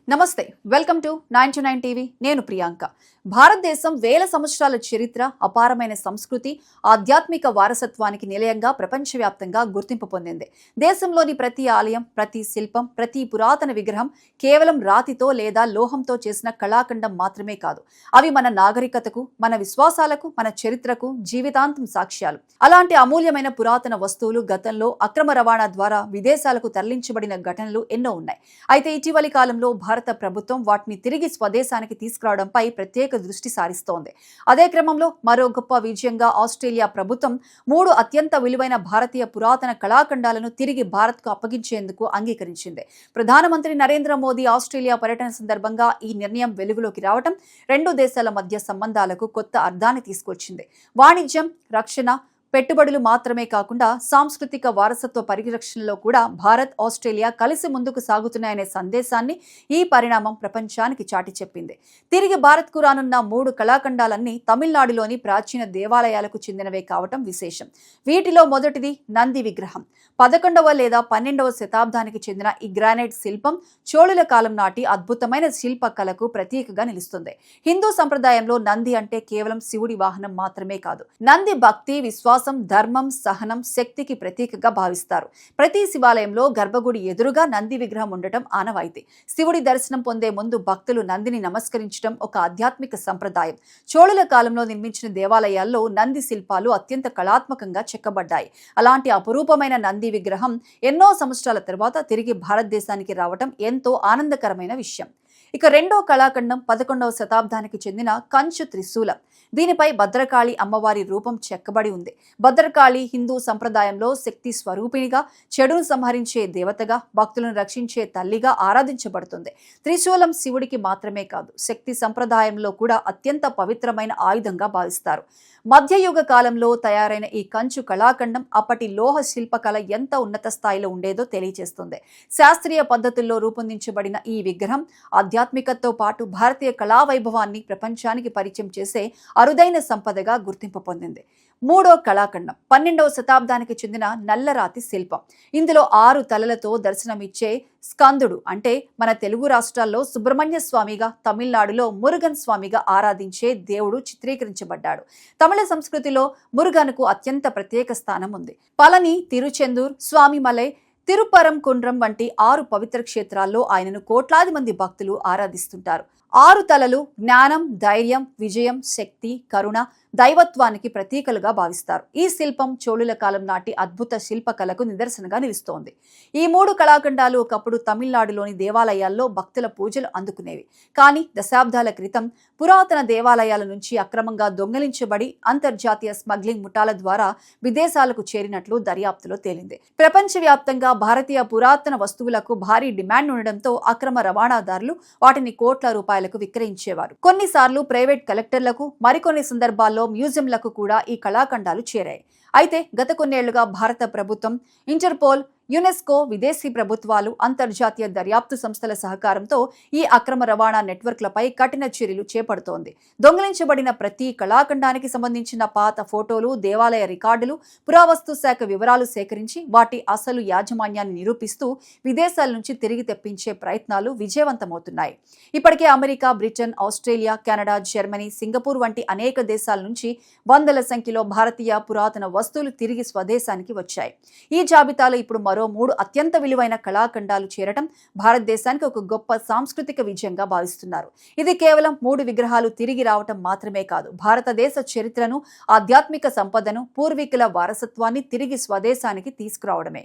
నమస్తే welcome to 9 TV నేను ప్రియాంక. భారతదేశం వేల సంవత్సరాల చరిత్ర, అపారమైన సంస్కృతి, ఆధ్యాత్మిక వారసత్వానికి నిలయంగా ప్రపంచవ్యాప్తంగా గుర్తింపు పొందింది. దేశంలోని ప్రతి ఆలయం, ప్రతి శిల్పం, ప్రతి పురాతన విగ్రహం కేవలం రాతితో లేదా లోహంతో చేసిన కళాఖండం మాత్రమే కాదు. అవి మన నాగరికతకు, మన విశ్వాసాలకు, మన చరిత్రకు జీవితాంతం సాక్ష్యాలు. అలాంటి అమూల్యమైన పురాతన వస్తువులు గతంలో అక్రమ రవాణా ద్వారా విదేశాలకు తరలించబడిన ఘటనలు ఎన్నో ఉన్నాయి. అయితే ఇటీవలి కాలంలో భారత ప్రభుత్వం వాటిని తిరిగి స్వదేశానికి తీసుకురావడంపై ప్రత్యేక దృష్టి సారిస్తోంది. అదే క్రమంలో మరో గొప్ప విజయంగా ఆస్ట్రేలియా ప్రభుత్వం 3 అత్యంత విలువైన భారతీయ పురాతన కళాఖండాలను తిరిగి భారత్కు అప్పగించేందుకు అంగీకరించింది. ప్రధానమంత్రి నరేంద్ర మోదీ ఆస్ట్రేలియా పర్యటన సందర్భంగా ఈ నిర్ణయం వెలుగులోకి రావడం 2 దేశాల మధ్య సంబంధాలకు కొత్త అర్థాన్ని తీసుకొచ్చింది. వాణిజ్యం, రక్షణ, పెట్టుబడులు మాత్రమే కాకుండా సాంస్కృతిక వారసత్వ పరిరక్షణలో కూడా భారత్, ఆస్ట్రేలియా కలిసి ముందుకు సాగుతున్నాయనే సందేశాన్ని ఈ పరిణామం ప్రపంచానికి చాటి చెప్పింది. తిరిగి భారత్కు రానున్న 3 కళాఖండాలన్నీ తమిళనాడులోని ప్రాచీన దేవాలయాలకు చెందినవే కావటం విశేషం. వీటిలో మొదటిది నంది విగ్రహం. 11వ లేదా 12వ శతాబ్దానికి చెందిన ఈ గ్రానైట్ శిల్పం చోళుల కాలం నాటి అద్భుతమైన శిల్పకళకు ప్రతీకగా నిలుస్తుంది. హిందూ సంప్రదాయంలో నంది అంటే కేవలం శివుడి వాహనం మాత్రమే కాదు. నంది భక్తి, విశ్వాసం, ధర్మం, సహనం, శక్తికి ప్రతీకగా భావిస్తారు. ప్రతి శివాలయంలో గర్భగుడి ఎదురుగా నంది విగ్రహం ఉండటం ఆనవాయితీ. శివుడి దర్శనం పొందే ముందు భక్తులు నందిని నమస్కరించడం ఒక ఆధ్యాత్మిక సంప్రదాయం. చోళుల కాలంలో నిర్మించిన దేవాలయాల్లో నంది శిల్పాలు అత్యంత కళాత్మకంగా చెక్కబడ్డాయి. అలాంటి అపురూపమైన నంది విగ్రహం ఎన్నో సంవత్సరాల తర్వాత తిరిగి భారతదేశానికి రావటం ఎంతో ఆనందకరమైన విషయం. ఇక రెండో కళాఖండం 11వ శతాబ్దానికి చెందిన కంచు త్రిశూలం. దీనిపై భద్రకాళి అమ్మవారి రూపం చెక్కబడి ఉంది. భద్రకాళి హిందూ సంప్రదాయంలో శక్తి స్వరూపిణిగా, చెడును సంహరించే దేవతగా, భక్తులను రక్షించే తల్లిగా ఆరాధించబడుతుంది. త్రిశూలం శివుడికి మాత్రమే కాదు, శక్తి సంప్రదాయంలో కూడా అత్యంత పవిత్రమైన ఆయుధంగా భావిస్తారు. మధ్యయుగ కాలంలో తయారైన ఈ కంచు కళాఖండం అప్పటి లోహ శిల్పకళ ఎంత ఉన్నత స్థాయిలో ఉండేదో తెలియజేస్తుంది. శాస్త్రీయ పద్ధతుల్లో రూపొందించబడిన ఈ విగ్రహం ఆధ్యాత్మికతతో పాటు భారతీయ కళా వైభవాన్ని ప్రపంచానికి పరిచయం చేసే అరుదైన సంపదగా గుర్తింపు పొందింది. మూడో కళాఖండం 12వ శతాబ్దానికి చెందిన నల్లరాతి శిల్పం. ఇందులో 6 తలలతో దర్శనమిచ్చే స్కందుడు అంటే మన తెలుగు రాష్ట్రాల్లో సుబ్రహ్మణ్య స్వామిగా, తమిళనాడులో మురుగన్ స్వామిగా ఆరాధించే దేవుడు చిత్రీకరించబడ్డాడు. తమిళ సంస్కృతిలో మురుగన్కు అత్యంత ప్రత్యేక స్థానం ఉంది. పళని, తిరుచెందూర్, స్వామిమలై, తిరుపరంకుండ్రం వంటి 6 పవిత్ర క్షేత్రాల్లో ఆయనను కోట్లాది మంది భక్తులు ఆరాధిస్తుంటారు. 6 తలలు జ్ఞానం, ధైర్యం, విజయం, శక్తి, కరుణ, దైవత్వానికి ప్రతీకలుగా భావిస్తారు. ఈ శిల్పం చోళుల కాలం నాటి అద్భుత శిల్పకళకు నిదర్శనగా నిలుస్తోంది. ఈ 3 కళాఖండాలు ఒకప్పుడు తమిళనాడులోని దేవాలయాల్లో భక్తుల పూజలు అందుకునేవి. కానీ దశాబ్దాల క్రితం పురాతన దేవాలయాల నుంచి అక్రమంగా దొంగిలించబడి అంతర్జాతీయ స్మగ్లింగ్ ముఠాల ద్వారా విదేశాలకు చేరినట్లు దర్యాప్తులో తేలింది. ప్రపంచవ్యాప్తంగా భారతీయ పురాతన వస్తువులకు భారీ డిమాండ్ ఉండడంతో అక్రమ రవాణాదారులు వాటిని కోట్ల రూపాయలకు విక్రయించేవారు. కొన్నిసార్లు ప్రైవేట్ కలెక్టర్లకు, మరికొన్ని సందర్భాల్లో మ్యూజియంలకు కూడా ఈ కళాఖండాలు చేరాయి. అయితే గత కొన్నేళ్లుగా భారత ప్రభుత్వం, ఇంటర్పోల్, యునెస్కో, విదేశీ ప్రభుత్వాలు, అంతర్జాతీయ దర్యాప్తు సంస్థల సహకారంతో ఈ అక్రమ రవాణా నెట్వర్క్లపై కఠిన చర్యలు చేపడుతోంది. దొంగిలించబడిన ప్రతి కళాఖండానికి సంబంధించిన పాత ఫోటోలు, దేవాలయ రికార్డులు, పురావస్తు శాఖ వివరాలు సేకరించి వాటి అసలు యాజమాన్యాన్ని నిరూపిస్తూ విదేశాల నుంచి తిరిగి తెప్పించే ప్రయత్నాలు విజయవంతమవుతున్నాయి. ఇప్పటికే America, Britain, Australia, Canada, Germany, Singapore వంటి అనేక దేశాల నుంచి వందల సంఖ్యలో భారతీయ పురాతన వస్తువులు తిరిగి స్వదేశానికి వచ్చాయి. ఈ జాబితాలో ఇప్పుడు మరో 3 అత్యంత విలువైన కళాఖండాలు చేరటం భారతదేశానికి ఒక గొప్ప సాంస్కృతిక విజయంగా భావిస్తున్నారు. ఇది కేవలం 3 విగ్రహాలు తిరిగి రావటం మాత్రమే కాదు, భారతదేశ చరిత్రను, ఆధ్యాత్మిక సంపదను, పూర్వీకుల వారసత్వాన్ని తిరిగి స్వదేశానికి తీసుకురావడమే.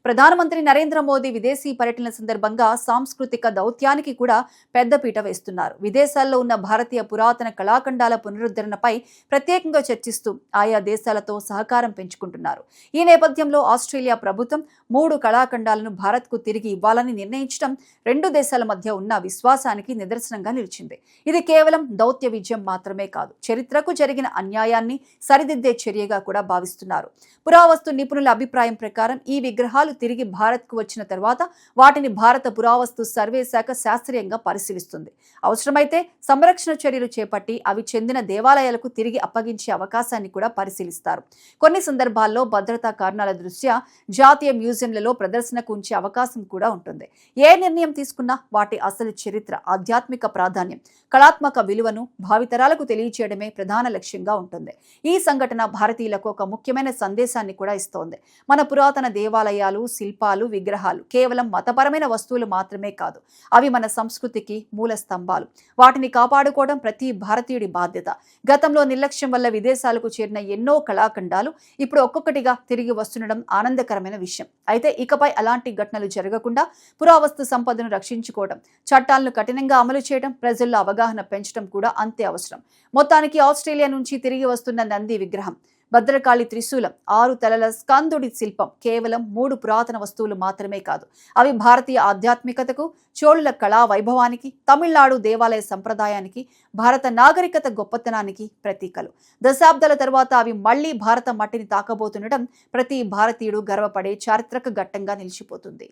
ప్రధానమంత్రి నరేంద్ర మోదీ విదేశీ పర్యటన సందర్భంగా సాంస్కృతిక దౌత్యానికి కూడా పెద్దపీట వేస్తున్నారు. విదేశాల్లో ఉన్న భారతీయ పురాతన కళాఖండాల పునరుద్ధరణపై ప్రత్యేకంగా చర్చిస్తూ ఆయా దేశాలతో సహకారం పెంచుకుంటున్నారు. ఈ నేపథ్యంలో ఆస్ట్రేలియా ప్రభుత్వం 3 కళాఖండాలను భారత్కు తిరిగి ఇవ్వాలని నిర్ణయించడం 2 దేశాల మధ్య ఉన్న విశ్వాసానికి నిదర్శనంగా నిలిచింది. ఇది కేవలం దౌత్య విజయం మాత్రమే కాదు, చరిత్రకు జరిగిన అన్యాయాన్ని సరిదిద్దే చర్యగా కూడా భావిస్తున్నారు. పురావస్తు నిపుణుల అభిప్రాయం ప్రకారం ఈ విగ్రహాలు తిరిగి భారత్కు వచ్చిన తర్వాత వాటిని భారత పురావస్తు సర్వే శాఖ శాస్త్రీయంగా పరిశీలిస్తుంది. అవసరమైతే సంరక్షణ చర్యలు చేపట్టి అవి చెందిన దేవాలయాలకు తిరిగి అప్పగించే అవకాశాన్ని కూడా పరిశీలిస్తారు. కొన్ని సందర్భాల్లో భద్రతా కారణాల దృష్ట్యా జాతీయ మ్యూజియం మ్యూజియంలలో ప్రదర్శనకు ఉంచే అవకాశం కూడా ఉంటుంది. ఏ నిర్ణయం తీసుకున్నా వాటి అసలు చరిత్ర, ఆధ్యాత్మిక ప్రాధాన్యం, కళాత్మక విలువను భావితరాలకు తెలియచేయడమే ప్రధాన లక్ష్యంగా ఉంటుంది. ఈ సంఘటన భారతీయులకు ఒక ముఖ్యమైన సందేశాన్ని కూడా ఇస్తోంది. మన పురాతన దేవాలయాలు, శిల్పాలు, విగ్రహాలు కేవలం మతపరమైన వస్తువులు మాత్రమే కాదు, అవి మన సంస్కృతికి మూల స్తంభాలు. వాటిని కాపాడుకోవడం ప్రతి భారతీయుడి బాధ్యత. గతంలో నిర్లక్ష్యం వల్ల విదేశాలకు చేరిన ఎన్నో కళాఖండాలు ఇప్పుడు ఒక్కొక్కటిగా తిరిగి వస్తుండడం ఆనందకరమైన విషయం. అయితే ఇకపై అలాంటి ఘటనలు జరగకుండా పురావస్తు సంపదను రక్షించుకోవడం, చట్టాలను కఠినంగా అమలు చేయడం, ప్రజల్లో అవగాహన పెంచడం కూడా అంతే అవసరం. మొత్తానికి ఆస్ట్రేలియా నుంచి తిరిగి వస్తున్న నంది విగ్రహం, భద్రకాళి త్రిశూలం, 6 తలల స్కందుడి శిల్పం కేవలం 3 పురాతన వస్తువులు మాత్రమే కాదు, అవి భారతీయ ఆధ్యాత్మికతకు, చోళుల కళా వైభవానికి, తమిళనాడు దేవాలయ సంప్రదాయానికి, భారత నాగరికత గొప్పతనానికి ప్రతీకలు. దశాబ్దాల తర్వాత అవి మళ్లీ భారత మట్టిని తాకబోతుండడం ప్రతి భారతీయుడు గర్వపడే చారిత్రక ఘట్టంగా నిలిచిపోతుంది.